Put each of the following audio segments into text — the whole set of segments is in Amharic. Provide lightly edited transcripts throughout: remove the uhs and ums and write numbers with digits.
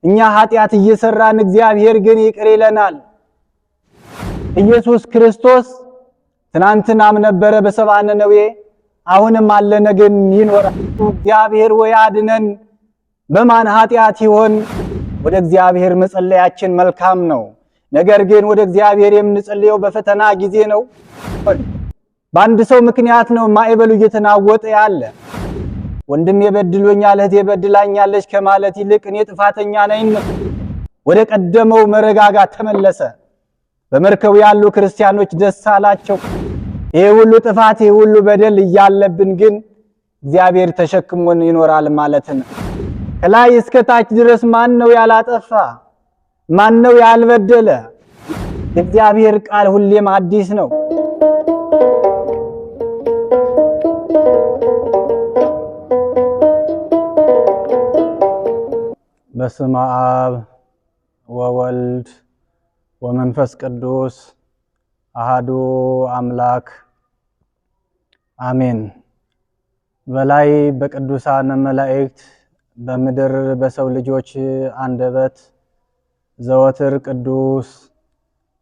እኛ ኃጢአት እየሰራን እግዚአብሔር ግን ይቅር ይለናል። ኢየሱስ ክርስቶስ ትናንትናም ነበረ በሰብአ ነነዌ አሁንም አለ ነገም ይኖራል። እግዚአብሔር ወይ አድነን። በማን ኃጢአት ይሆን? ወደ እግዚአብሔር መጸለያችን መልካም ነው። ነገር ግን ወደ እግዚአብሔር የምንጸልየው በፈተና ጊዜ ነው። በአንድ ሰው ምክንያት ነው ማዕበሉ እየተናወጠ ያለ። ወንድም የበድሎኛል እህቴ በድላኛለች ከማለት ይልቅ እኔ ጥፋተኛ ነኝ ወደ ቀደመው መረጋጋት ተመለሰ። በመርከቡ ያሉ ክርስቲያኖች ደስ አላቸው። ይሄ ሁሉ ጥፋት ይሄ ሁሉ በደል እያለብን ግን እግዚአብሔር ተሸክሞን ይኖራል ማለት ነው። ከላይ እስከ ታች ድረስ ማን ነው ያላጠፋ? ማን ነው ያልበደለ? የእግዚአብሔር ቃል ሁሌም አዲስ ነው። በስመ አብ ወወልድ ወመንፈስ ቅዱስ አሃዱ አምላክ አሜን። በላይ በቅዱሳን መላእክት በምድር በሰው ልጆች አንደበት ዘወትር ቅዱስ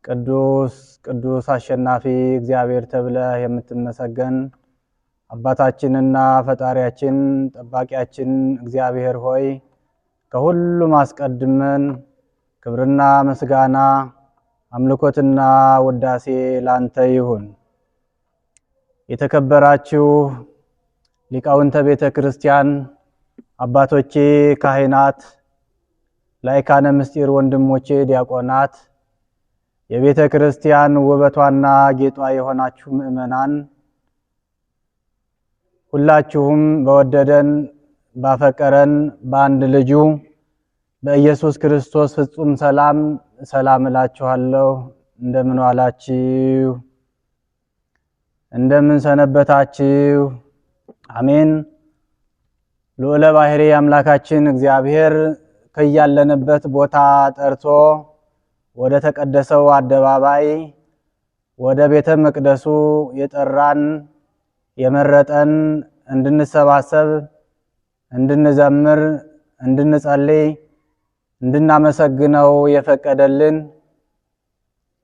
ቅዱስ ቅዱስ አሸናፊ እግዚአብሔር ተብለህ የምትመሰገን አባታችንና ፈጣሪያችን ጠባቂያችን እግዚአብሔር ሆይ ከሁሉም አስቀድመን ክብርና ምስጋና አምልኮትና ውዳሴ ላንተ ይሁን። የተከበራችሁ ሊቃውንተ ቤተ ክርስቲያን አባቶቼ ካህናት፣ ላይካነ ምስጢር ወንድሞቼ ዲያቆናት፣ የቤተ ክርስቲያን ውበቷና ጌጧ የሆናችሁ ምእመናን ሁላችሁም በወደደን ባፈቀረን በአንድ ልጁ በኢየሱስ ክርስቶስ ፍጹም ሰላም ሰላም እላችኋለሁ። እንደምን ዋላችሁ? እንደምን ሰነበታችሁ? አሜን። ልዑለ ባሕርይ አምላካችን እግዚአብሔር ከያለንበት ቦታ ጠርቶ ወደ ተቀደሰው አደባባይ ወደ ቤተ መቅደሱ የጠራን የመረጠን እንድንሰባሰብ እንድንዘምር እንድንጸልይ እንድናመሰግነው የፈቀደልን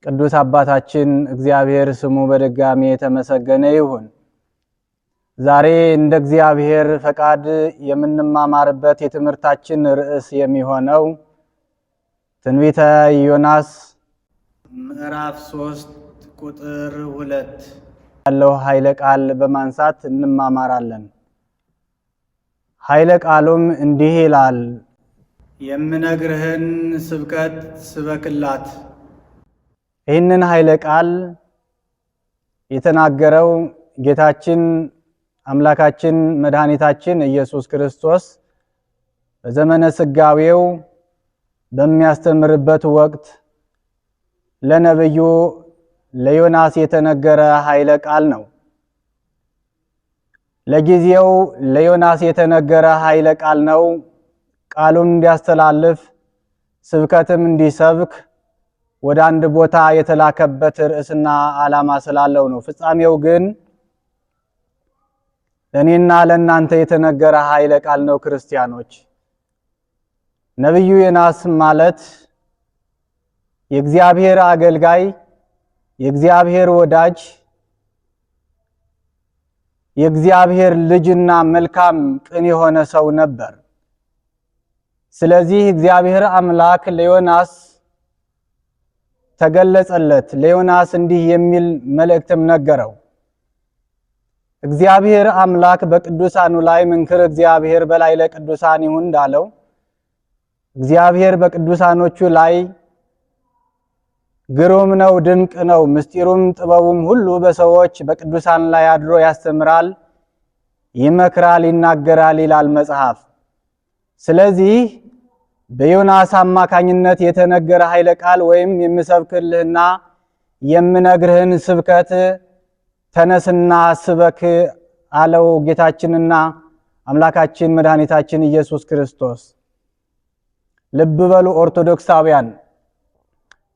ቅዱስ አባታችን እግዚአብሔር ስሙ በድጋሚ የተመሰገነ ይሁን። ዛሬ እንደ እግዚአብሔር ፈቃድ የምንማማርበት የትምህርታችን ርዕስ የሚሆነው ትንቢተ ዮናስ ምዕራፍ 3 ቁጥር 2 ያለው ኃይለ ቃል በማንሳት እንማማራለን። ኃይለ ቃሉም እንዲህ ይላል፣ የምነግርህን ስብከት ስበክላት። ይህንን ኃይለ ቃል የተናገረው ጌታችን አምላካችን መድኃኒታችን ኢየሱስ ክርስቶስ በዘመነ ስጋዌው በሚያስተምርበት ወቅት ለነብዩ ለዮናስ የተነገረ ኃይለ ቃል ነው። ለጊዜው ለዮናስ የተነገረ ኃይለ ቃል ነው። ቃሉን እንዲያስተላልፍ ስብከትም እንዲሰብክ ወደ አንድ ቦታ የተላከበት ርዕስና ዓላማ ስላለው ነው። ፍጻሜው ግን ለእኔና ለእናንተ የተነገረ ኃይለ ቃል ነው። ክርስቲያኖች፣ ነብዩ ዮናስ ማለት የእግዚአብሔር አገልጋይ፣ የእግዚአብሔር ወዳጅ፣ የእግዚአብሔር ልጅና መልካም ቅን የሆነ ሰው ነበር። ስለዚህ እግዚአብሔር አምላክ ለዮናስ ተገለጸለት። ለዮናስ እንዲህ የሚል መልእክትም ነገረው። እግዚአብሔር አምላክ በቅዱሳኑ ላይ መንክር እግዚአብሔር በላይ ለቅዱሳን ይሁን እንዳለው እግዚአብሔር በቅዱሳኖቹ ላይ ግሩም ነው፣ ድንቅ ነው። ምስጢሩም ጥበቡም ሁሉ በሰዎች በቅዱሳን ላይ አድሮ ያስተምራል፣ ይመክራል፣ ይናገራል ይላል መጽሐፍ። ስለዚህ በዮናስ አማካኝነት የተነገረ ኃይለ ቃል ወይም የምሰብክልህና የምነግርህን ስብከት ተነስና ስበክ አለው ጌታችንና አምላካችን መድኃኒታችን ኢየሱስ ክርስቶስ። ልብ በሉ ኦርቶዶክሳውያን፣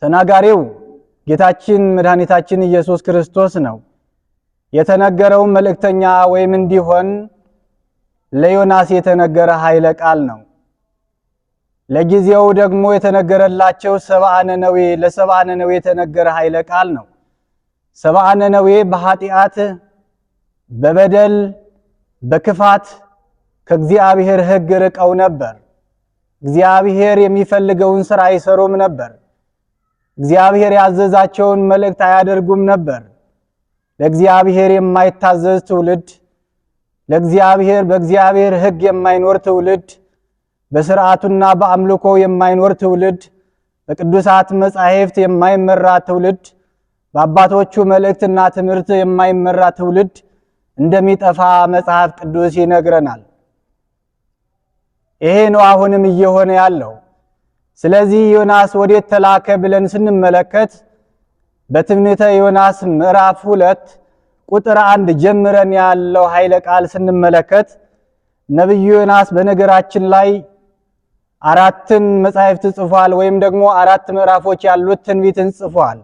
ተናጋሪው ጌታችን መድኃኒታችን ኢየሱስ ክርስቶስ ነው። የተነገረው መልእክተኛ ወይም እንዲሆን ለዮናስ የተነገረ ኃይለ ቃል ነው። ለጊዜው ደግሞ የተነገረላቸው ሰብአ ነነዌ ለሰብአ ነነዌ የተነገረ ኃይለ ቃል ነው። ሰብአ ነነዌ በኃጢአት በበደል በክፋት ከእግዚአብሔር ሕግ ርቀው ነበር። እግዚአብሔር የሚፈልገውን ሥራ አይሰሩም ነበር። እግዚአብሔር ያዘዛቸውን መልእክት አያደርጉም ነበር። ለእግዚአብሔር የማይታዘዝ ትውልድ፣ በእግዚአብሔር ሕግ የማይኖር ትውልድ፣ በሥርዓቱና በአምልኮ የማይኖር ትውልድ፣ በቅዱሳት መጻሕፍት የማይመራ ትውልድ፣ በአባቶቹ መልእክትና ትምህርት የማይመራ ትውልድ እንደሚጠፋ መጽሐፍ ቅዱስ ይነግረናል። ይሄ ነው አሁንም እየሆነ ያለው። ስለዚህ ዮናስ ወዴት ተላከ ብለን ስንመለከት በትንቢተ ዮናስ ምዕራፍ 2 ቁጥር 1 ጀምረን ያለው ኃይለ ቃል ስንመለከት ነብዩ ዮናስ በነገራችን ላይ 4 መጻሕፍት ጽፏል፣ ወይም ደግሞ 4 ምዕራፎች ያሉት ትንቢትን ጽፏል።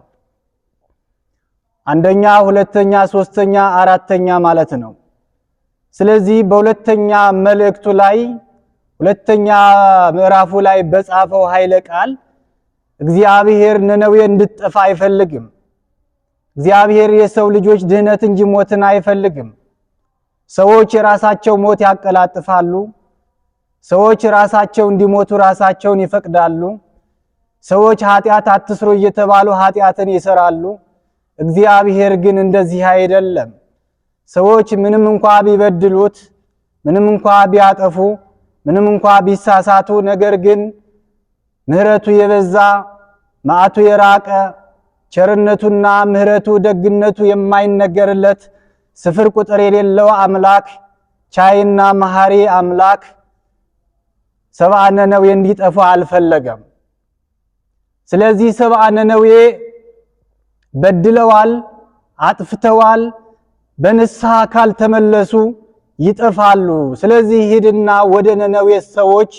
አንደኛ፣ ሁለተኛ፣ ሶስተኛ፣ አራተኛ ማለት ነው። ስለዚህ በሁለተኛ መልእክቱ ላይ ሁለተኛ ምዕራፉ ላይ በጻፈው ኃይለ ቃል እግዚአብሔር ነነዌ እንድትጠፋ አይፈልግም። እግዚአብሔር የሰው ልጆች ድህነት እንጂ ሞትን አይፈልግም። ሰዎች የራሳቸው ሞት ያቀላጥፋሉ። ሰዎች ራሳቸው እንዲሞቱ ራሳቸውን ይፈቅዳሉ። ሰዎች ኃጢአት አትስሩ እየተባሉ ኃጢአትን ይሰራሉ። እግዚአብሔር ግን እንደዚህ አይደለም። ሰዎች ምንም እንኳ ቢበድሉት፣ ምንም እንኳ ቢያጠፉ፣ ምንም እንኳ ቢሳሳቱ፣ ነገር ግን ምህረቱ የበዛ መዓቱ የራቀ ቸርነቱና ምህረቱ ደግነቱ የማይነገርለት ስፍር ቁጥር የሌለው አምላክ ቻይና መሐሪ አምላክ ሰብአ ነነዌ እንዲጠፋ አልፈለገም። ስለዚህ ሰብአ ነነዌ በድለዋል፣ አጥፍተዋል፣ በንስሐ ካልተመለሱ ይጠፋሉ። ስለዚህ ሂድና ወደ ነነዌ ሰዎች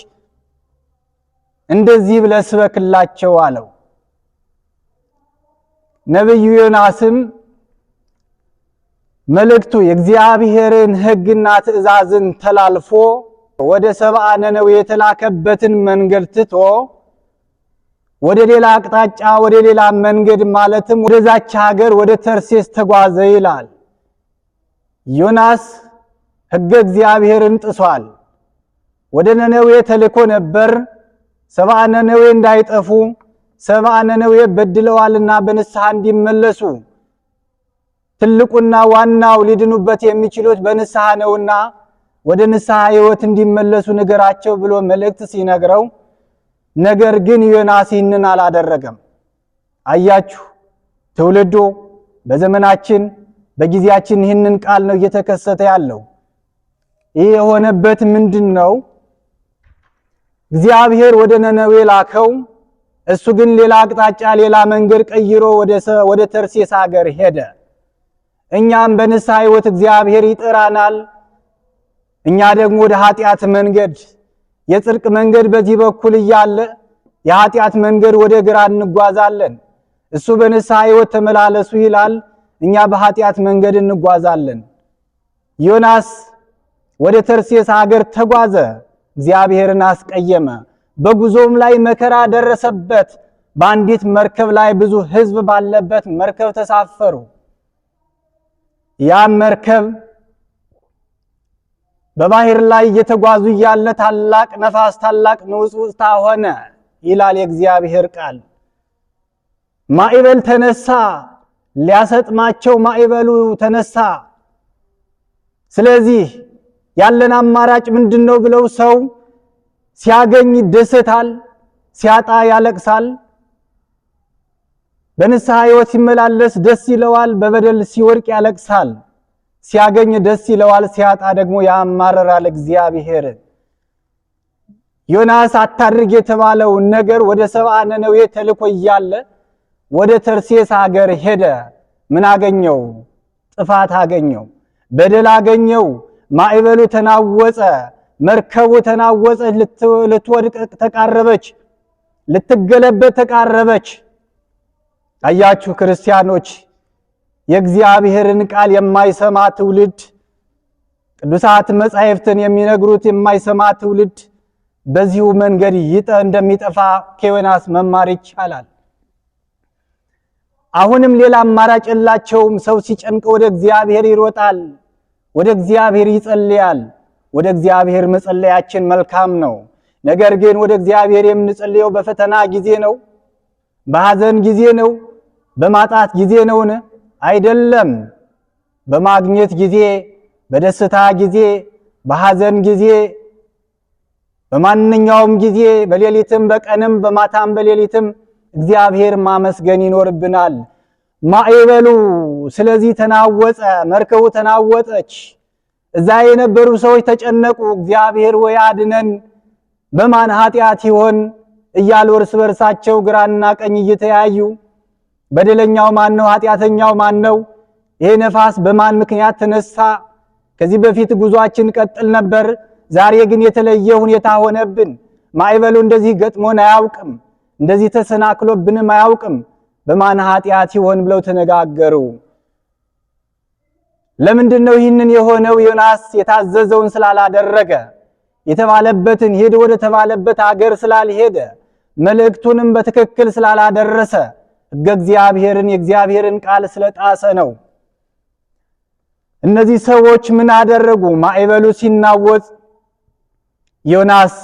እንደዚህ ብለህ ስበክላቸው አለው። ነብዩ ዮናስም መልእክቱ የእግዚአብሔርን ሕግና ትእዛዝን ተላልፎ ወደ ሰብአ ነነዌ የተላከበትን መንገድ ትቶ ወደ ሌላ አቅጣጫ ወደ ሌላ መንገድ ማለትም ወደዛች ሀገር ወደ ተርሴስ ተጓዘ ይላል። ዮናስ ሕገ እግዚአብሔርን ጥሷል። ወደ ነነዌ ተልኮ ነበር። ሰብአ ነነዌ እንዳይጠፉ፣ ሰብአ ነነዌ በድለዋልና በንስሐ እንዲመለሱ፣ ትልቁና ዋናው ሊድኑበት የሚችሉት በንስሐ ነውና ወደ ንስሐ ሕይወት እንዲመለሱ ንገራቸው ብሎ መልእክት ሲነግረው፣ ነገር ግን ዮናስ ይህንን አላደረገም። አያችሁ፣ ትውልዱ በዘመናችን በጊዜያችን ይህንን ቃል ነው እየተከሰተ ያለው። ይህ የሆነበት ምንድን ነው? እግዚአብሔር ወደ ነነዌ ላከው። እሱ ግን ሌላ አቅጣጫ ሌላ መንገድ ቀይሮ ወደ ተርሴስ ሀገር ሄደ። እኛም በንስሐ ሕይወት እግዚአብሔር ይጠራናል። እኛ ደግሞ ወደ ኃጢአት መንገድ፣ የጽድቅ መንገድ በዚህ በኩል እያለ የኃጢአት መንገድ ወደ ግራ እንጓዛለን። እሱ በንስሐ ሕይወት ተመላለሱ ይላል፣ እኛ በኃጢአት መንገድ እንጓዛለን። ዮናስ ወደ ተርሴስ ሀገር ተጓዘ፣ እግዚአብሔርን አስቀየመ። በጉዞም ላይ መከራ ደረሰበት። በአንዲት መርከብ ላይ ብዙ ሕዝብ ባለበት መርከብ ተሳፈሩ። ያ መርከብ በባህር ላይ እየተጓዙ እያለ ታላቅ ነፋስ፣ ታላቅ ንውጽውጽታ ሆነ ይላል የእግዚአብሔር ቃል። ማዕበል ተነሳ፣ ሊያሰጥማቸው ማዕበሉ ተነሳ። ስለዚህ ያለን አማራጭ ምንድነው ብለው ሰው ሲያገኝ ይደሰታል፣ ሲያጣ ያለቅሳል። በንስሐ ሕይወት ሲመላለስ ደስ ይለዋል፣ በበደል ሲወድቅ ያለቅሳል። ሲያገኝ ደስ ይለዋል፣ ሲያጣ ደግሞ ያማረራል እግዚአብሔር። ዮናስ አታድርግ የተባለው ነገር ወደ ሰብአ ነነዌ ተልኮ እያለ ወደ ተርሴስ ሀገር ሄደ። ምን አገኘው? ጥፋት አገኘው፣ በደል አገኘው። ማዕበሉ ተናወጸ፣ መርከቡ ተናወጸ፣ ልትወድቅ ተቃረበች፣ ልትገለበጥ ተቃረበች። አያችሁ ክርስቲያኖች፣ የእግዚአብሔርን ቃል የማይሰማ ትውልድ፣ ቅዱሳት መጻሕፍትን የሚነግሩት የማይሰማ ትውልድ፣ በዚሁ መንገድ እንደሚጠፋ ከዮናስ መማር ይቻላል። አሁንም ሌላ አማራጭ የላቸውም። ሰው ሲጨንቅ ወደ እግዚአብሔር ይሮጣል፣ ወደ እግዚአብሔር ይጸልያል። ወደ እግዚአብሔር መጸለያችን መልካም ነው። ነገር ግን ወደ እግዚአብሔር የምንጸልየው በፈተና ጊዜ ነው? በሐዘን ጊዜ ነው? በማጣት ጊዜ ነውን? አይደለም። በማግኘት ጊዜ፣ በደስታ ጊዜ፣ በሐዘን ጊዜ፣ በማንኛውም ጊዜ፣ በሌሊትም በቀንም በማታም በሌሊትም እግዚአብሔር ማመስገን ይኖርብናል። ማዕበሉ ስለዚህ ተናወጸ፣ መርከቡ ተናወጠች። እዛ የነበሩ ሰዎች ተጨነቁ። እግዚአብሔር ወይ አድነን፣ በማን ኃጢአት ይሆን እያሉ እርስ በርሳቸው ግራና ቀኝ እየተያዩ በደለኛው ማን ነው? ኃጢአተኛው ማን ነው? ይሄ ነፋስ በማን ምክንያት ተነሳ? ከዚህ በፊት ጉዟችን ቀጥል ነበር፣ ዛሬ ግን የተለየ ሁኔታ ሆነብን። ማዕበሉ እንደዚህ ገጥሞን አያውቅም፣ እንደዚህ ተሰናክሎብንም አያውቅም። በማን ኃጢአት ይሆን ብለው ተነጋገሩ። ለምንድን ነው ይህንን የሆነው? ዮናስ የታዘዘውን ስላላደረገ፣ የተባለበትን ሄደ ወደ ተባለበት አገር ስላልሄደ፣ መልእክቱንም በትክክል ስላላደረሰ፣ ሕገ እግዚአብሔርን የእግዚአብሔርን ቃል ስለጣሰ ነው። እነዚህ ሰዎች ምን አደረጉ? ማዕበሉ ሲናወጥ ዮናስ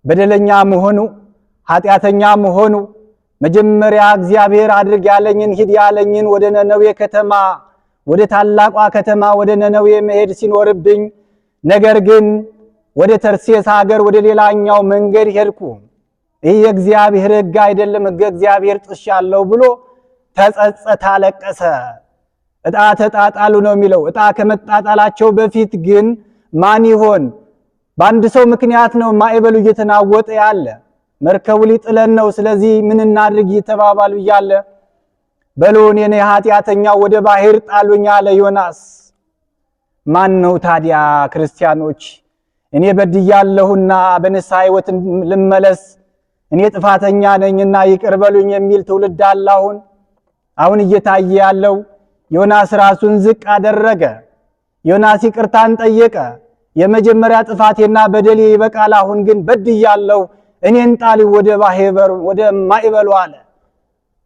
በደለኛ መሆኑ፣ ኃጢአተኛ መሆኑ፣ መጀመሪያ እግዚአብሔር አድርግ ያለኝን ሂድ ያለኝን ወደ ነነዌ ከተማ ወደ ታላቋ ከተማ ወደ ነነዌ መሄድ ሲኖርብኝ፣ ነገር ግን ወደ ተርሴስ ሀገር ወደ ሌላኛው መንገድ ሄድኩ። ይህ የእግዚአብሔር ሕግ አይደለም፣ ሕገ እግዚአብሔር ጥሻለሁ ብሎ ተጸጸተ፣ አለቀሰ። ዕጣ ተጣጣሉ ነው የሚለው። ዕጣ ከመጣጣላቸው በፊት ግን ማን ይሆን? በአንድ ሰው ምክንያት ነው ማዕበሉ እየተናወጠ ያለ። መርከቡ ሊጥለን ነው፣ ስለዚህ ምን እናድርግ እየተባባሉ እያለ በሉን የኔ ኃጢአተኛው ወደ ባህር ጣሉኝ አለ ዮናስ። ማን ነው ታዲያ ክርስቲያኖች እኔ በድያለሁና በንስሐ ሕይወት ልመለስ፣ እኔ ጥፋተኛ ነኝና ይቅር በሉኝ የሚል ትውልድ አለ? አሁን እየታየ ያለው ዮናስ ራሱን ዝቅ አደረገ። ዮናስ ይቅርታን ጠየቀ። የመጀመሪያ ጥፋቴና በደሌ ይበቃል፣ አሁን ግን በድያለሁ፣ እኔን ጣሉኝ ወደ ማዕበሉ አለ።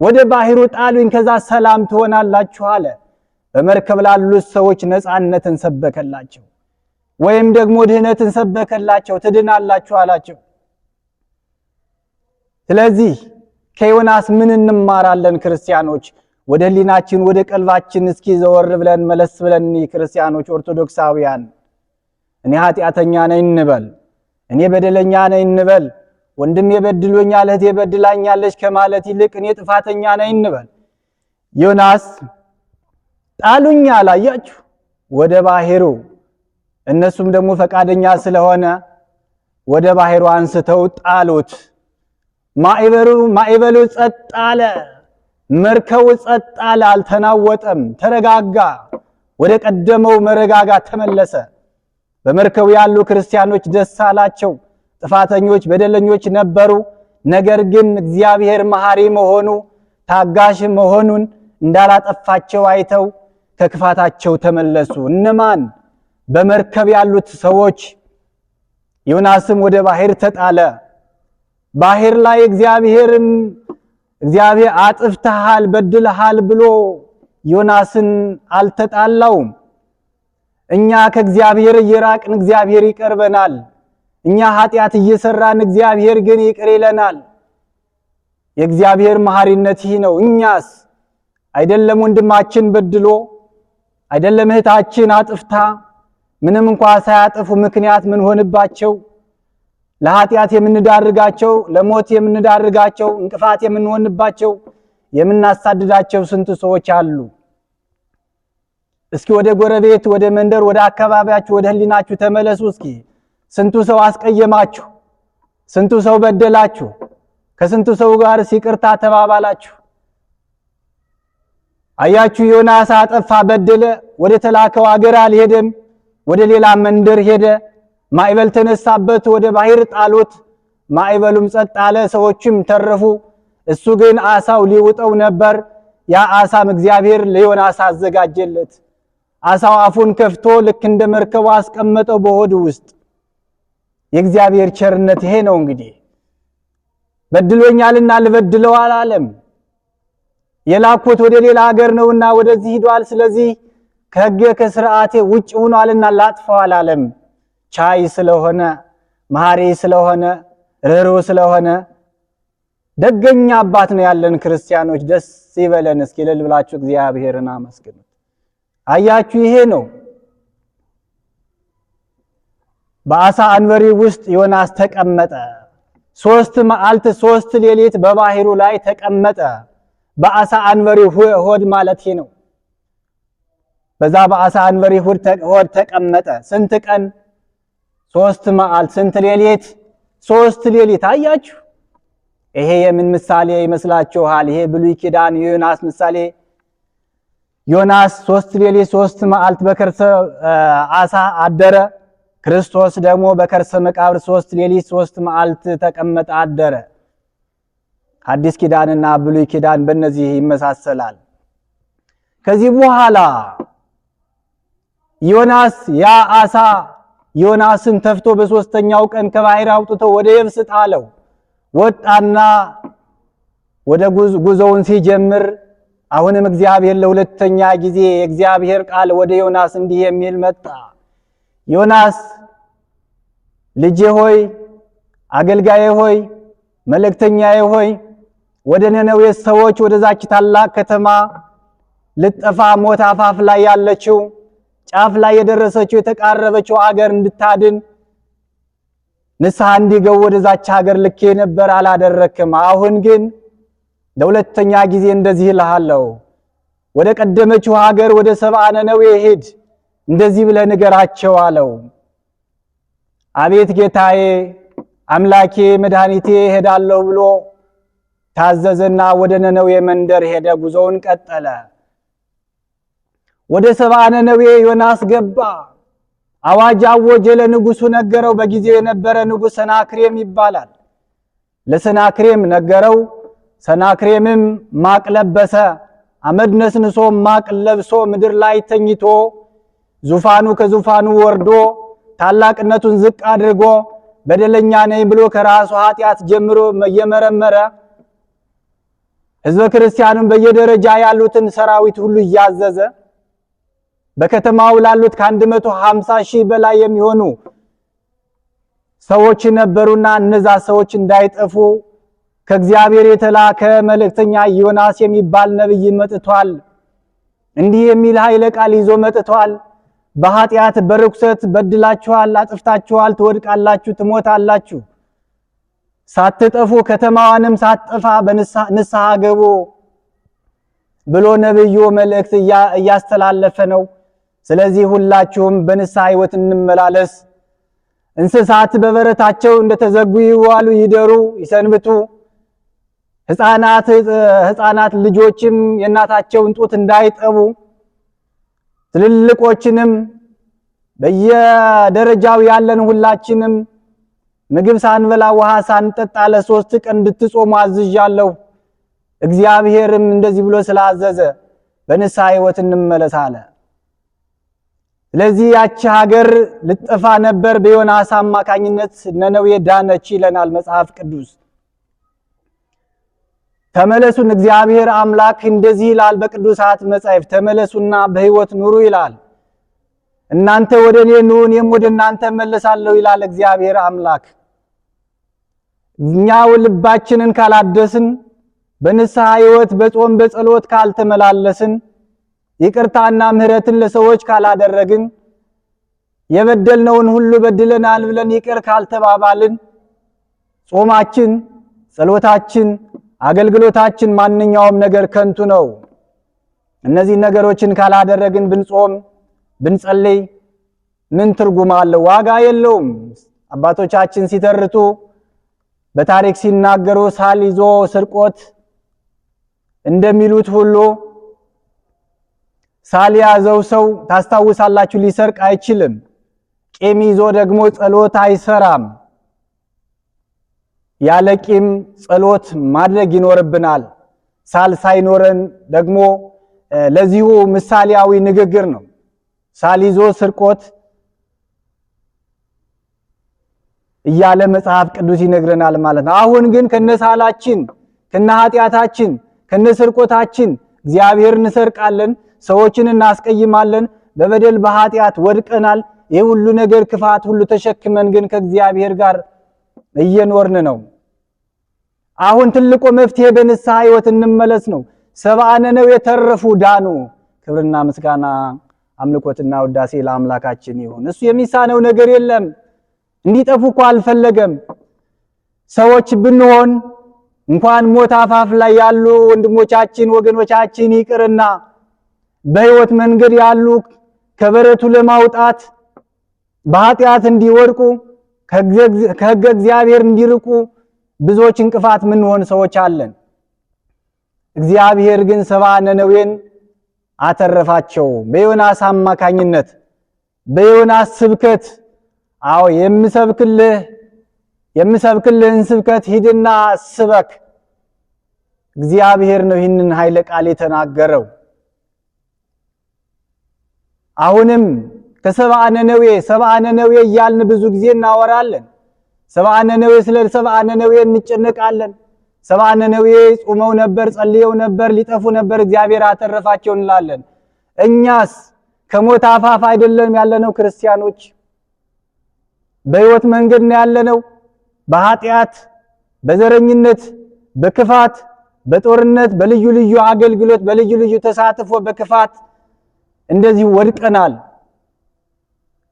ወደ ባህሩ ጣሉኝ፣ ከዛ ሰላም ትሆናላችሁ አለ። በመርከብ ላሉት ሰዎች ነፃነትን ሰበከላቸው፣ ወይም ደግሞ ድህነትን ሰበከላቸው። ትድናላችሁ አላቸው። ስለዚህ ከዮናስ ምን እንማራለን ክርስቲያኖች? ወደ ህሊናችን ወደ ቀልባችን እስኪ ዘወር ብለን መለስ ብለን ክርስቲያኖች ኦርቶዶክሳውያን እኔ ኃጢአተኛ ነኝ እንበል፣ እኔ በደለኛ ነኝ እንበል። ወንድሜ በድሎኛል እህቴ በድላኛለች ከማለት ይልቅ እኔ ጥፋተኛ ነኝ እንበል። ዮናስ ጣሉኝ አላያችሁ ወደ ባህሩ። እነሱም ደግሞ ፈቃደኛ ስለሆነ ወደ ባህሩ አንስተው ጣሉት። ማዕበሉ ጸጥ አለ፣ መርከቡ ጸጥ አለ፣ አልተናወጠም፣ ተረጋጋ፣ ወደ ቀደመው መረጋጋት ተመለሰ። በመርከቡ ያሉ ክርስቲያኖች ደስ አላቸው። ጥፋተኞች በደለኞች ነበሩ። ነገር ግን እግዚአብሔር መሐሪ መሆኑ ታጋሽ መሆኑን እንዳላጠፋቸው አይተው ከክፋታቸው ተመለሱ። እነማን? በመርከብ ያሉት ሰዎች። ዮናስም ወደ ባህር ተጣለ። ባህር ላይ እግዚአብሔር አጥፍተሃል በድለሃል ብሎ ዮናስን አልተጣላውም። እኛ ከእግዚአብሔር እየራቅን እግዚአብሔር ይቀርበናል። እኛ ኃጢአት እየሰራን እግዚአብሔር ግን ይቅር ይለናል። የእግዚአብሔር መሐሪነት ይህ ነው። እኛስ አይደለም ወንድማችን በድሎ አይደለም እህታችን አጥፍታ ምንም እንኳን ሳያጠፉ ምክንያት ምን ሆነባቸው ለኃጢአት የምንዳርጋቸው ለሞት የምንዳርጋቸው እንቅፋት የምንሆንባቸው የምናሳድዳቸው ስንት ሰዎች አሉ። እስኪ ወደ ጎረቤት ወደ መንደር ወደ አካባቢያችሁ ወደ ህሊናችሁ ተመለሱ። እስኪ ስንቱ ሰው አስቀየማችሁ? ስንቱ ሰው በደላችሁ? ከስንቱ ሰው ጋር ይቅርታ ተባባላችሁ? አያችሁ፣ ዮናስ አጠፋ፣ በደለ። ወደ ተላከው አገር አልሄደም፣ ወደ ሌላ መንደር ሄደ። ማዕበል ተነሳበት፣ ወደ ባህር ጣሉት። ማዕበሉም ጸጥ አለ፣ ሰዎችም ተረፉ። እሱ ግን አሳው ሊውጠው ነበር። ያ አሳም እግዚአብሔር ለዮናስ አዘጋጀለት። አሳው አፉን ከፍቶ ልክ እንደ መርከቡ አስቀመጠው በሆዱ ውስጥ። የእግዚአብሔር ቸርነት ይሄ ነው። እንግዲህ በድሎኛልና ልበድለው አላለም። የላኩት ወደ ሌላ ሀገር ነውና ወደዚህ ሄዷል። ስለዚህ ከሕጌ ከሥርዓቴ ውጭ ሆኗልና ላጥፋው አላለም። ቻይ ስለሆነ መሐሪ ስለሆነ ርኅሩህ ስለሆነ ደገኛ አባት ነው ያለን ክርስቲያኖች። ደስ ይበለን። እስኪ እልል ብላችሁ እግዚአብሔርን አመስግኑ። አያችሁ፣ ይሄ ነው። በአሳ አንበሪ ውስጥ ዮናስ ተቀመጠ። 3 መዓልት 3 ሌሊት በባህሩ ላይ ተቀመጠ። በአሳ አንበሪ ሆድ ማለት ነው። በዛ በአሳ አንበሪ ሆድ ተቀመጠ። ስንት ቀን? 3 መዓልት። ስንት ሌሊት? 3 ሌሊት። አያችሁ፣ ይሄ የምን ምሳሌ ይመስላችኋል? ይሄ ብሉይ ኪዳን የዮናስ ምሳሌ። ዮናስ 3 ሌሊት 3 መዓልት በከርሰ አሳ አደረ። ክርስቶስ ደግሞ በከርሰ መቃብር 3 ሌሊት 3 መዓልት ተቀመጠ አደረ። አዲስ ኪዳንና ብሉይ ኪዳን በእነዚህ ይመሳሰላል። ከዚህ በኋላ ዮናስ ያ አሳ ዮናስን ተፍቶ በ3ኛው ቀን ከባህር አውጥቶ ወደ የብስ ጣለው። ወጣና ወደ ጉዞውን ሲጀምር አሁንም እግዚአብሔር ለሁለተኛ ጊዜ የእግዚአብሔር ቃል ወደ ዮናስ እንዲህ የሚል መጣ። ዮናስ ልጄ ሆይ፣ አገልጋዬ ሆይ፣ መልእክተኛዬ ሆይ ወደ ነነዌ ሰዎች ወደዛች ታላቅ ከተማ ልጠፋ ሞት አፋፍ ላይ ያለችው ጫፍ ላይ የደረሰችው የተቃረበችው አገር እንድታድን ንስሐ እንዲገቡ ወደዛች ሀገር ልኬ ነበር፣ አላደረክም። አሁን ግን ለሁለተኛ ጊዜ እንደዚህ እልሃለሁ፣ ወደ ቀደመችው ሀገር ወደ ሰብአ ነነዌ ሂድ፣ እንደዚህ ብለህ ንገራቸው አለው። አቤት ጌታዬ አምላኬ መድኃኒቴ ሄዳለሁ ብሎ ታዘዘና ወደ ነነዌ መንደር ሄደ። ጉዞውን ቀጠለ። ወደ ሰብአ ነነዌ ዮናስ ገባ። አዋጅ አወጀ፣ ለንጉሱ ነገረው። በጊዜው የነበረ ንጉሥ ሰናክሬም ይባላል። ለሰናክሬም ነገረው። ሰናክሬምም ማቅ ለበሰ። አመድ ነስንሶ ማቅ ለብሶ ምድር ላይ ተኝቶ ዙፋኑ ከዙፋኑ ወርዶ ታላቅነቱን ዝቅ አድርጎ በደለኛ ነኝ ብሎ ከራሱ ኃጢአት ጀምሮ እየመረመረ ሕዝበ ክርስቲያኑን በየደረጃ ያሉትን ሰራዊት ሁሉ እያዘዘ በከተማው ላሉት ከ150,000 በላይ የሚሆኑ ሰዎች ነበሩና እነዛ ሰዎች እንዳይጠፉ ከእግዚአብሔር የተላከ መልእክተኛ ዮናስ የሚባል ነብይ መጥቷል። እንዲህ የሚል ኃይለ ቃል ይዞ መጥቷል። በኃጢአት በርኩሰት በድላችኋል፣ አጥፍታችኋል፣ ትወድቃላችሁ፣ ትሞታላችሁ። ሳትጠፉ ከተማዋንም ሳትጠፋ በንስሐ ገቡ ብሎ ነብዩ መልእክት እያስተላለፈ ነው። ስለዚህ ሁላችሁም በንስሐ ሕይወት እንመላለስ። እንስሳት በበረታቸው እንደተዘጉ ይዋሉ፣ ይደሩ፣ ይሰንብቱ። ሕፃናት ልጆችም የእናታቸውን ጡት እንዳይጠቡ፣ ትልልቆችንም በየደረጃው ያለን ሁላችንም ምግብ ሳንበላ ውሃ ሳንጠጣ ለ3 ቀን እንድትጾሙ አዝዣለሁ። እግዚአብሔርም እንደዚህ ብሎ ስላዘዘ በንስሐ ሕይወት እንመለስ አለ። ስለዚህ ያቺ ሀገር ልጠፋ ነበር። በዮናስ አማካኝነት ነነዌ ዳነች ይለናል መጽሐፍ ቅዱስ። ተመለሱን፣ እግዚአብሔር አምላክ እንደዚህ ይላል በቅዱሳት መጻሕፍት፣ ተመለሱና በሕይወት ኑሩ ይላል። እናንተ ወደ እኔ ኑ እኔም ወደ እናንተ እመለሳለሁ ይላል እግዚአብሔር አምላክ። እኛው ልባችንን ካላደስን፣ በንስሐ ሕይወት በጾም በጸሎት ካልተመላለስን፣ ይቅርታና ምሕረትን ለሰዎች ካላደረግን፣ የበደልነውን ሁሉ በድለናል ብለን ይቅር ካልተባባልን፣ ጾማችን፣ ጸሎታችን፣ አገልግሎታችን ማንኛውም ነገር ከንቱ ነው። እነዚህ ነገሮችን ካላደረግን ብንጾም ብንጸልይ ምን ትርጉም አለው? ዋጋ የለውም። አባቶቻችን ሲተርቱ በታሪክ ሲናገሩ ሳል ይዞ ስርቆት እንደሚሉት ሁሉ ሳል ያዘው ሰው ታስታውሳላችሁ ሊሰርቅ አይችልም። ቂም ይዞ ደግሞ ጸሎት አይሰራም። ያለ ቂም ጸሎት ማድረግ ይኖርብናል። ሳል ሳይኖረን ደግሞ ለዚሁ ምሳሌያዊ ንግግር ነው። ሳል ይዞ ስርቆት እያለ መጽሐፍ ቅዱስ ይነግረናል ማለት ነው። አሁን ግን ከነሳላችን ከነኃጢአታችን ከነስርቆታችን እግዚአብሔርን እንሰርቃለን፣ ሰዎችን እናስቀይማለን፣ በበደል በኃጢአት ወድቀናል። ይህ ሁሉ ነገር ክፋት ሁሉ ተሸክመን ግን ከእግዚአብሔር ጋር እየኖርን ነው። አሁን ትልቁ መፍትሄ በንስሐ ሕይወት እንመለስ ነው። ሰብአ ነነዌ የተረፉ ዳኑ። ክብርና ምስጋና አምልኮትና ውዳሴ ለአምላካችን ይሁን። እሱ የሚሳነው ነገር የለም። እንዲጠፉ እኮ አልፈለገም። ሰዎች ብንሆን እንኳን ሞት አፋፍ ላይ ያሉ ወንድሞቻችን ወገኖቻችን ይቅርና በሕይወት መንገድ ያሉ ከበረቱ ለማውጣት በኃጢአት እንዲወድቁ ከሕገ እግዚአብሔር እንዲርቁ ብዙዎች እንቅፋት ምንሆን ሰዎች አለን። እግዚአብሔር ግን ሰብአ ነነዌን አተረፋቸው በዮናስ አማካኝነት በዮናስ ስብከት። አዎ የምሰብክልህን ስብከት ሂድና ስበክ። እግዚአብሔር ነው ይህንን ኃይለ ቃል የተናገረው። አሁንም ከሰብአ ነነዌ እያልን ብዙ ጊዜ እናወራለን። ሰብአ ነነዌ ስለ ሰብአ ነነዌ እንጨነቃለን። ሰብአ ነነዌ ጾመው ነበር፣ ጸልየው ነበር፣ ሊጠፉ ነበር፣ እግዚአብሔር አተረፋቸው እንላለን። እኛስ ከሞት አፋፍ አይደለም ያለነው ክርስቲያኖች? በሕይወት መንገድ ነው ያለነው። በኃጢአት በዘረኝነት በክፋት በጦርነት በልዩ ልዩ አገልግሎት በልዩ ልዩ ተሳትፎ በክፋት እንደዚህ ወድቀናል።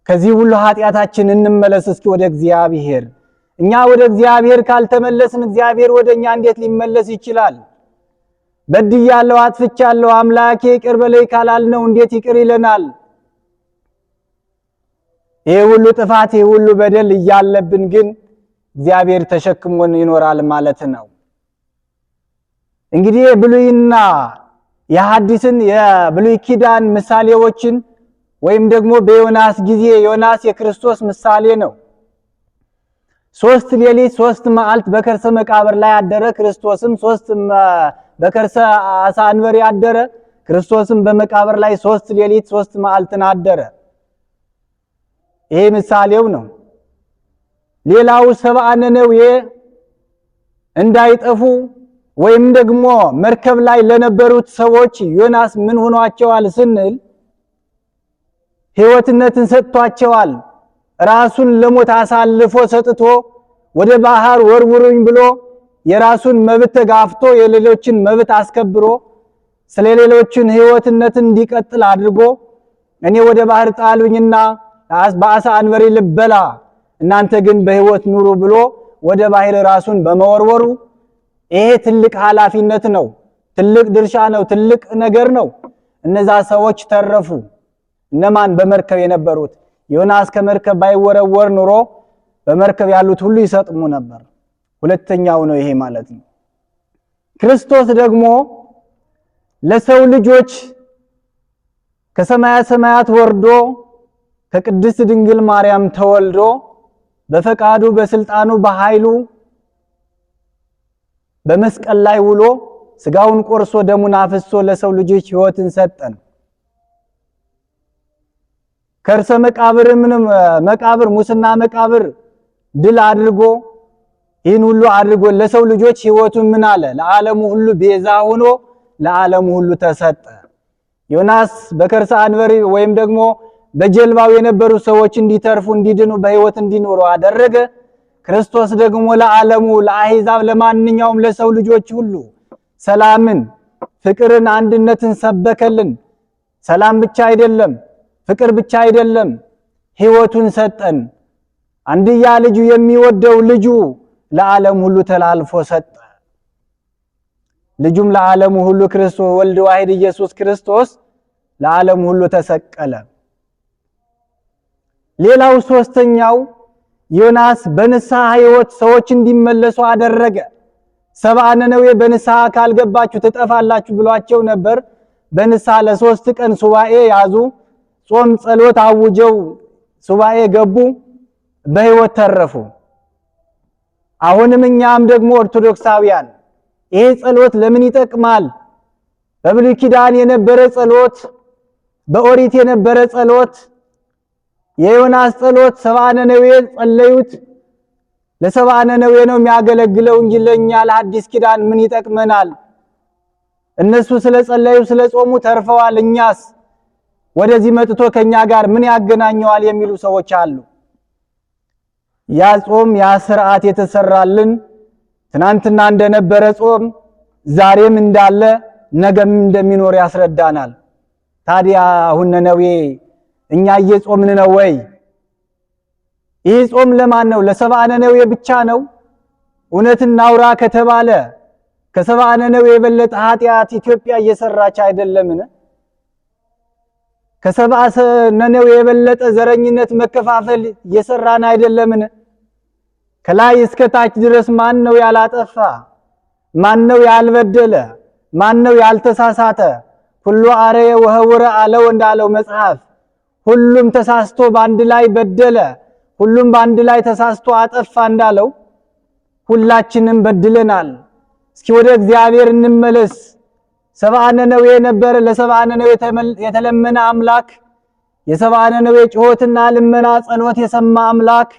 ከዚህ ሁሉ ኃጢአታችን እንመለስ እስኪ ወደ እግዚአብሔር። እኛ ወደ እግዚአብሔር ካልተመለስን እግዚአብሔር ወደኛ እንዴት ሊመለስ ይችላል? በድያለሁ፣ አጥፍቻለሁ፣ አምላኬ ይቅር በለኝ ካላልነው እንዴት ይቅር ይለናል? ይሄ ሁሉ ጥፋት ይሄ ሁሉ በደል እያለብን ግን እግዚአብሔር ተሸክሞን ይኖራል ማለት ነው። እንግዲህ የብሉይና የሐዲስን የብሉይ ኪዳን ምሳሌዎችን ወይም ደግሞ በዮናስ ጊዜ ዮናስ የክርስቶስ ምሳሌ ነው። 3 ሌሊት 3 መዓልት በከርሰ መቃብር ላይ አደረ። ክርስቶስም 3 በከርሰ አሳ አንበሪ አደረ። ክርስቶስም በመቃብር ላይ 3 ሌሊት 3 መዓልትን አደረ። ይሄ ምሳሌው ነው። ሌላው ሰብአ ነነዌ እንዳይጠፉ ወይም ደግሞ መርከብ ላይ ለነበሩት ሰዎች ዮናስ ምን ሆኗቸዋል ስንል ሕይወትነትን ሰጥቷቸዋል። ራሱን ለሞት አሳልፎ ሰጥቶ ወደ ባህር ወርውሩኝ ብሎ የራሱን መብት ተጋፍቶ የሌሎችን መብት አስከብሮ ስለሌሎችን ሕይወትነትን እንዲቀጥል አድርጎ እኔ ወደ ባህር ጣሉኝና በአሳ አንበሪ ልበላ እናንተ ግን በሕይወት ኑሩ ብሎ ወደ ባህር ራሱን በመወርወሩ ይሄ ትልቅ ኃላፊነት ነው፣ ትልቅ ድርሻ ነው፣ ትልቅ ነገር ነው። እነዛ ሰዎች ተረፉ። እነማን? በመርከብ የነበሩት። ዮናስ ከመርከብ ባይወረወር ኑሮ በመርከብ ያሉት ሁሉ ይሰጥሙ ነበር። ሁለተኛው ነው ይሄ ማለት ነው። ክርስቶስ ደግሞ ለሰው ልጆች ከሰማያ ሰማያት ወርዶ ከቅድስት ድንግል ማርያም ተወልዶ በፈቃዱ በስልጣኑ በኃይሉ በመስቀል ላይ ውሎ ስጋውን ቆርሶ ደሙን አፍሶ ለሰው ልጆች ሕይወትን ሰጠን። ከርሰ መቃብር ሙስና መቃብር ድል አድርጎ ይህን ሁሉ አድርጎ ለሰው ልጆች ሕይወቱን ምን አለ? ለዓለሙ ሁሉ ቤዛ ሆኖ ለዓለሙ ሁሉ ተሰጠ። ዮናስ በከርሰ አንበሪ ወይም ደግሞ በጀልባው የነበሩ ሰዎች እንዲተርፉ እንዲድኑ በሕይወት እንዲኖሩ አደረገ። ክርስቶስ ደግሞ ለዓለሙ ለአሕዛብ ለማንኛውም ለሰው ልጆች ሁሉ ሰላምን፣ ፍቅርን፣ አንድነትን ሰበከልን። ሰላም ብቻ አይደለም፣ ፍቅር ብቻ አይደለም፣ ሕይወቱን ሰጠን። አንድያ ልጁ የሚወደው ልጁ ለዓለም ሁሉ ተላልፎ ሰጠ። ልጁም ለዓለም ሁሉ ክርስቶስ ወልድ ዋሕድ ኢየሱስ ክርስቶስ ለዓለም ሁሉ ተሰቀለ። ሌላው ሶስተኛው ዮናስ በንስሐ ሕይወት ሰዎች እንዲመለሱ አደረገ። ሰብአ ነነዌ በንስሐ ካልገባችሁ ትጠፋላችሁ ብሏቸው ነበር። በንስሐ ለ3 ቀን ሱባኤ ያዙ። ጾም ጸሎት አውጀው ሱባኤ ገቡ፣ በሕይወት ተረፉ። አሁንም እኛም ደግሞ ኦርቶዶክሳውያን ይሄ ጸሎት ለምን ይጠቅማል? በብሉይ ኪዳን የነበረ ጸሎት፣ በኦሪት የነበረ ጸሎት፣ የዮናስ ጸሎት ሰብአ ነነዌ ጸለዩት። ለሰብአ ነነዌ ነው የሚያገለግለው እንጂ ለኛ ለሐዲስ ኪዳን ምን ይጠቅመናል? እነሱ ስለጸለዩ ስለጾሙ ተርፈዋል፣ እኛስ ወደዚህ መጥቶ ከኛ ጋር ምን ያገናኘዋል የሚሉ ሰዎች አሉ። ያ ጾም ያ ሥርዓት የተሰራልን ትናንትና እንደነበረ ጾም ዛሬም እንዳለ ነገም እንደሚኖር ያስረዳናል። ታዲያ አሁን ነነዌ እኛ እየጾምን ነው ወይ? ይህ ጾም ለማን ነው? ለሰብአ ነነዌ ብቻ ነው? እውነት እናውራ ከተባለ ከሰብአ ነነዌ የበለጠ ኃጢአት ኢትዮጵያ እየሰራች አይደለምን? ከሰብአ ነነዌ የበለጠ ዘረኝነት መከፋፈል እየሰራን አይደለምን? ከላይ እስከ ታች ድረስ ማን ነው ያላጠፋ? ማን ነው ያልበደለ? ማን ነው ያልተሳሳተ? ሁሉ አረየ ወህውረ አለው እንዳለው መጽሐፍ ሁሉም ተሳስቶ በአንድ ላይ በደለ፣ ሁሉም በአንድ ላይ ተሳስቶ አጠፋ እንዳለው ሁላችንም በድለናል። እስኪ ወደ እግዚአብሔር እንመለስ። ሰብአ ነነዌ ነበረ። ለሰብአ ነነዌ የተለመነ አምላክ፣ የሰብአ ነነዌ ጩኸትና ልመና ጸሎት የሰማ አምላክ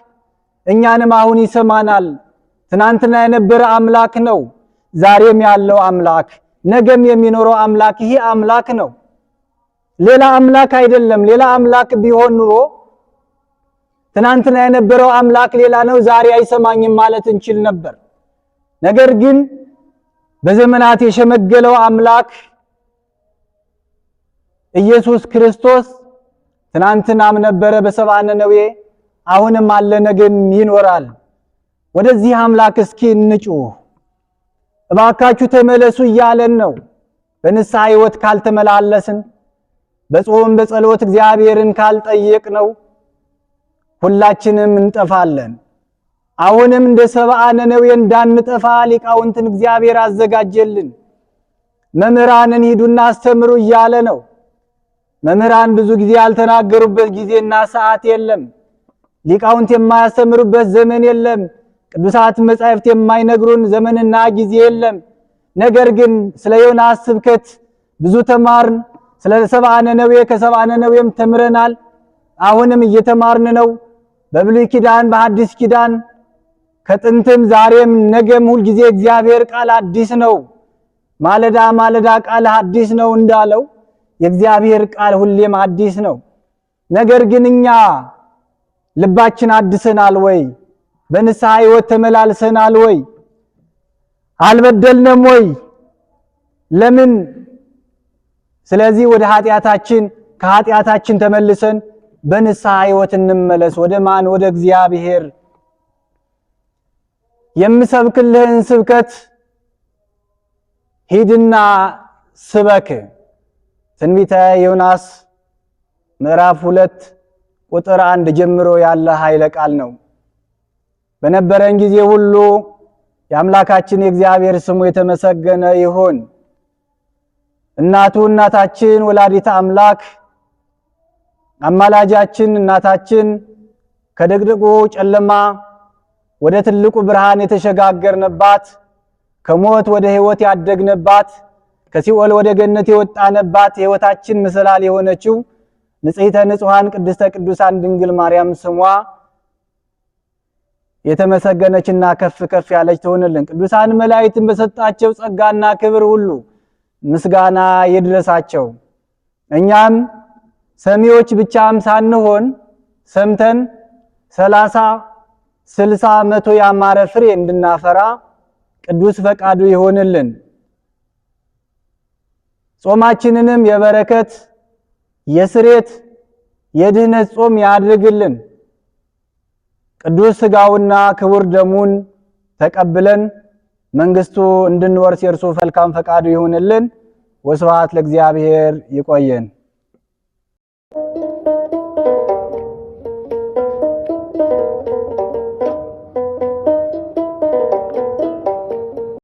እኛንም አሁን ይሰማናል። ትናንትና የነበረ አምላክ ነው፣ ዛሬም ያለው አምላክ፣ ነገም የሚኖረው አምላክ ይሄ አምላክ ነው። ሌላ አምላክ አይደለም። ሌላ አምላክ ቢሆን ኑሮ ትናንትና የነበረው አምላክ ሌላ ነው፣ ዛሬ አይሰማኝም ማለት እንችል ነበር። ነገር ግን በዘመናት የሸመገለው አምላክ ኢየሱስ ክርስቶስ ትናንትናም ነበረ በሰብአ ነነዌ፣ አሁንም አለ፣ ነገም ይኖራል። ወደዚህ አምላክ እስኪ እንጩህ፣ እባካችሁ ተመለሱ እያለን ነው። በንስሐ ሕይወት ካልተመላለስን፣ በጾም በጸሎት እግዚአብሔርን ካልጠየቅ ነው ሁላችንም እንጠፋለን። አሁንም እንደ ሰብአ ነነዌ እንዳንጠፋ ሊቃውንትን እግዚአብሔር አዘጋጀልን። መምህራንን ሂዱና አስተምሩ እያለ ነው። መምህራን ብዙ ጊዜ ያልተናገሩበት ጊዜና ሰዓት የለም። ሊቃውንት የማያስተምሩበት ዘመን የለም። ቅዱሳት መጻሕፍት የማይነግሩን ዘመንና ጊዜ የለም። ነገር ግን ስለ ዮናስ ስብከት ብዙ ተማርን። ስለ ሰብአ ነነዌ ከሰብአ ነነዌም ተምረናል። አሁንም እየተማርን ነው። በብሉይ ኪዳን በሐዲስ ኪዳን ከጥንትም ዛሬም ነገም ሁል ጊዜ እግዚአብሔር ቃል አዲስ ነው። ማለዳ ማለዳ ቃል አዲስ ነው እንዳለው የእግዚአብሔር ቃል ሁሌም አዲስ ነው። ነገር ግን እኛ ልባችን አድሰናል ወይ? በንስሐ ሕይወት ተመላልሰናል ወይ? አልበደልንም ወይ? ለምን? ስለዚህ ወደ ኃጢአታችን ከኃጢአታችን ተመልሰን በንስሐ ሕይወት እንመለስ። ወደ ማን? ወደ እግዚአብሔር። የምሰብክልህን ስብከት ሂድና ስበክ። ትንቢተ ዮናስ ምዕራፍ 2 ቁጥር 1 ጀምሮ ያለ ኃይለ ቃል ነው። በነበረን ጊዜ ሁሉ የአምላካችን የእግዚአብሔር ስሙ የተመሰገነ ይሁን። እናቱ እናታችን ወላዲተ አምላክ አማላጃችን እናታችን ከድቅድቁ ጨለማ ወደ ትልቁ ብርሃን የተሸጋገርንባት፣ ከሞት ወደ ሕይወት ያደግንባት፣ ከሲኦል ወደ ገነት የወጣንባት ሕይወታችን ምሳሌ የሆነችው ንጽሕተ ንጹሐን ቅድስተ ቅዱሳን ድንግል ማርያም ስሟ የተመሰገነችና ከፍ ከፍ ያለች ትሆንልን። ቅዱሳን መላእክትን በሰጣቸው ጸጋና ክብር ሁሉ ምስጋና ይድረሳቸው። እኛም ሰሚዎች ብቻም ሳንሆን ሰምተን 30፣ 60፣ 100 ያማረ ፍሬ እንድናፈራ ቅዱስ ፈቃዱ ይሆንልን። ጾማችንንም የበረከት የስሬት የድህነት ጾም ያድርግልን። ቅዱስ ሥጋውና ክቡር ደሙን ተቀብለን መንግስቱ እንድንወርስ የእርሱ መልካም ፈቃዱ ይሁንልን። ወስብሐት ለእግዚአብሔር። ይቆየን።